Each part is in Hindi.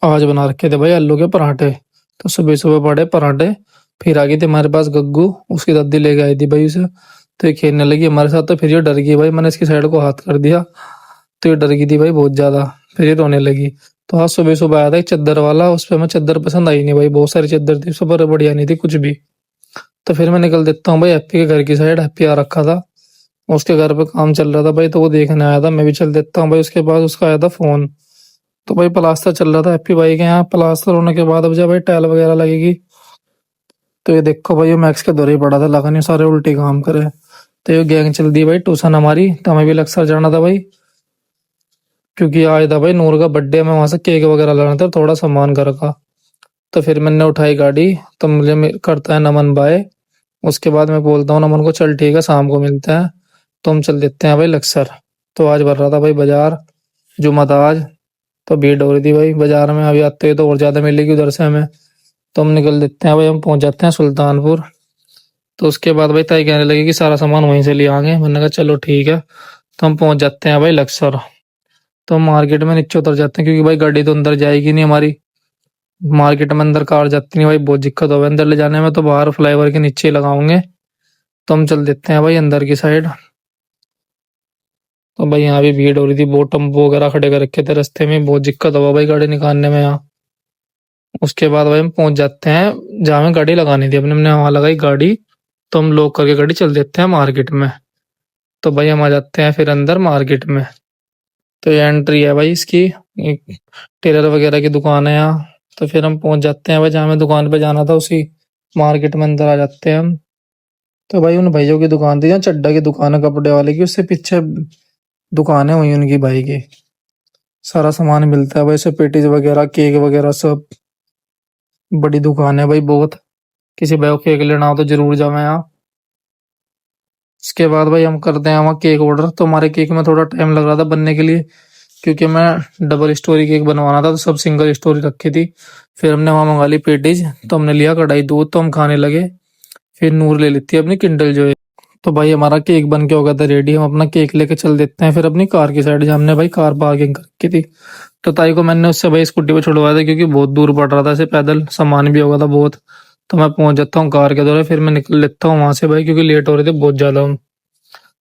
आज बना रखे थे भाई आलू के पराठे। तो सुबह सुबह पड़े पराठे। फिर आ गई थी हमारे पास गग्गू। उसकी दादी लेके आई थी भाई उसे। तो ये खेलने लगी हमारे साथ। तो फिर ये डर गई भाई, मैंने इसकी साइड को हाथ कर दिया। तो ये डर गई थी भाई बहुत ज्यादा। फिर ये रोने लगी। तो आज सुबह सुबह आया था एक चद्दर वाला, उस पर हमें चद्दर पसंद आई नहीं भाई, बहुत सारी चद्दर थी, सब पर बढ़िया नहीं थी कुछ भी। तो फिर मैं निकल देता हूँ भाई हैप्पी के घर की साइड। हैप्पी आ रखा था, उसके घर पे काम चल रहा था भाई, तो वो देखने आया था। मैं भी चल देता हूँ भाई, उसके बाद उसका आया था फोन। तो भाई प्लास्टर चल रहा था हैप्पी भाई के यहाँ। प्लास्टर होने के बाद अब जब भाई टाइल वगैरह लगेगी। तो ये देखो भाई, ये मैक्स के दौरे ही पड़ा था, लगा नहीं सारे उल्टे काम करे। तो ये गैंग चल दी भाई ट्यूशन हमारी, तो हमें भी लक्सर जाना था भाई। क्योंकि आज था भाई नूर का बर्थडे, में वहां से केक वगैरह लाना था, थोड़ा सामान घर का। तो फिर मैंने उठाई गाड़ी। तो मुझे करता है नमन बाय। उसके बाद मैं बोलता हूँ नमन को, चल ठीक है शाम को मिलते हैं। तो हम चल देते हैं भाई लक्सर। तो आज भर रहा था भाई बाजार, जुम्मा था आज। तो भीड़ हो रही थी भाई बाजार में, अभी आते हुए तो और ज्यादा मिलेगी उधर से हमें। तो हम निकल देते हैं भाई, हम पहुंच जाते हैं सुल्तानपुर। तो उसके बाद भाई ताई कहने लगी कि सारा सामान वहीं से ले आएंगे, मैंने कहा चलो ठीक है। तो हम पहुंच जाते हैं भाई लक्सर। तो हम मार्केट में नीचे उतर जाते हैं, क्योंकि भाई गाड़ी तो अंदर जाएगी नहीं हमारी। मार्केट में अंदर कार जाती नहीं भाई, बहुत दिक्कत होगा अंदर ले जाने में, तो बाहर फ्लाईओवर के नीचे ही लगाओगे। तो हम चल देते हैं भाई अंदर की साइड। तो भाई यहाँ भी भीड़ हो रही थी, बहुत टेम्पो वगैरह खड़े कर रखे थे रास्ते में, बहुत दिक्कत हुआ भाई गाड़ी निकालने में यहाँ। उसके बाद भाई हम पहुंच जाते हैं जहाँ हमें गाड़ी लगानी थी, अपने हमने वहां लगाई गाड़ी। तो हम लोग करके गाड़ी चल देते हैं मार्केट में। तो भाई हम आ जाते हैं फिर अंदर मार्केट में। तो ये एंट्री है भाई इसकी, एक टेलर वगैरह की दुकान है यहाँ। तो फिर हम पहुंच जाते हैं भाई जहाँ हमें दुकान पे जाना था, उसी मार्केट में अंदर आ जाते हैं हम। तो भाई उन भाइयों की दुकान थी, यहाँ चड्डा की दुकान है कपड़े वाले की, उससे पीछे दुकान है वही उनकी भाई की। सारा सामान मिलता है भाई, सब पेटीज वगैरह केक वगैरह सब। बड़ी दुकान है भाई बहुत। किसी भाई को केक लेना हो तो जरूर जाओ यहाँ। उसके बाद भाई हम करते हैं वहाँ केक ऑर्डर। तो हमारे केक में थोड़ा टाइम लग रहा था बनने के लिए, क्योंकि मैं डबल स्टोरी केक बनवाना था, तो सब सिंगल स्टोरी रखी थी। फिर हमने वहाँ मंगा ली पेटीज। तो हमने लिया कढ़ाई दूध, तो हम खाने लगे। फिर नूर ले लेती है अपनी किंडल जो है। तो भाई हमारा केक बन के हो गया था रेडी, हम अपना केक लेके चल देते हैं फिर अपनी कार की साइड, जहाँ हमने भाई कार पार्किंग कर रखी थी। तो ताई को मैंने उससे भाई स्कूटी पे छुड़वाया था, क्योंकि बहुत दूर पड़ रहा था ऐसे पैदल, सामान भी होगा था बहुत। तो मैं पहुंच जाता हूँ कार के द्वारा, फिर मैं निकल लेता हूँ वहां से भाई, क्योंकि लेट हो रहे थे बहुत ज्यादा हम।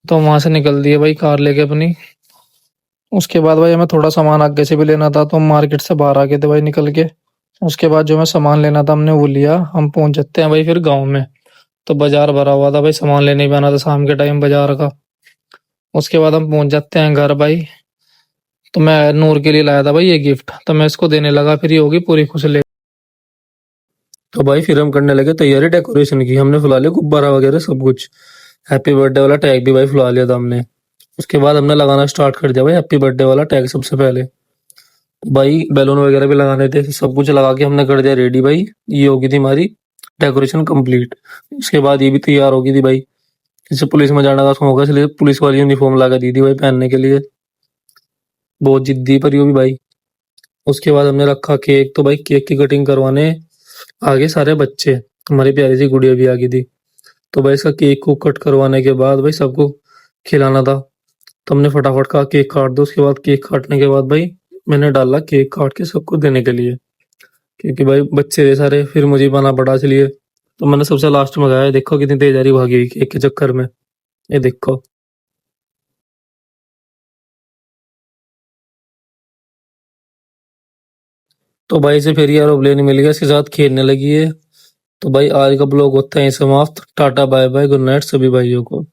तो वहां से निकल दिए भाई कार लेके अपनी। उसके बाद भाई हमें थोड़ा सामान आगे से भी लेना था, तो हम मार्केट से बाहर आ गए थे भाई निकल के। उसके बाद जो हमें सामान लेना था हमने वो लिया, हम पहुंच जाते हैं भाई फिर गाँव में। तो बाजार भरा हुआ था भाई, सामान लेने भी आना था शाम के टाइम बाजार का। उसके बाद हम पहुंच जाते हैं घर भाई। तो मैं नूर के लिए लाया था भाई ये गिफ्ट, तो मैं इसको देने लगा, फिर ये होगी पूरी खुश ले। तो भाई फिर हम करने लगे तैयारी डेकोरेशन की, हमने फुला लिया गुब्बारा वगैरह सब कुछ। हैप्पी बर्थडे वाला टैग भी भाई फुला लिया था हमने। उसके बाद हमने लगाना स्टार्ट कर दिया भाई हैप्पी बर्थडे वाला टैग सबसे पहले। भाई बैलून वगैरह भी लगाने थे, सब कुछ लगा के हमने कर दिया रेडी भाई। ये होगी थी हमारी डेकोरेशन कंप्लीट। उसके बाद ये भी तैयार होगी थी भाई। जैसे पुलिस में जाने का शौक होगा, इसलिए पुलिस वाली यूनिफॉर्म ला के दी थी भाई पहनने के लिए। बहुत जिद्दी पर ये भी भाई। उसके बाद हमने रखा केक। तो भाई केक की कटिंग करवाने आगे सारे बच्चे, हमारी प्यारी सी गुड़िया भी आ गई थी। तो भाई इसका केक को कट करवाने के बाद भाई सबको खिलाना था। तो हमने फटाफट कहा केक काट दो। उसके बाद केक काटने के बाद भाई मैंने डाला केक काट के सबको देने के लिए, क्योंकि भाई बच्चे थे सारे, फिर मुझे बना पड़ा इसलिए। तो मैंने सबसे लास्ट में खाया। देखो कितनी तेजारी भागी हुई केक के चक्कर में, ये देखो। तो भाई से फिर यार एरोप्लेन मिल गया, इसके साथ खेलने लगी है। तो भाई आज का ब्लॉग होता है समाप्त। Tata bye bye good night सभी भाइयों को।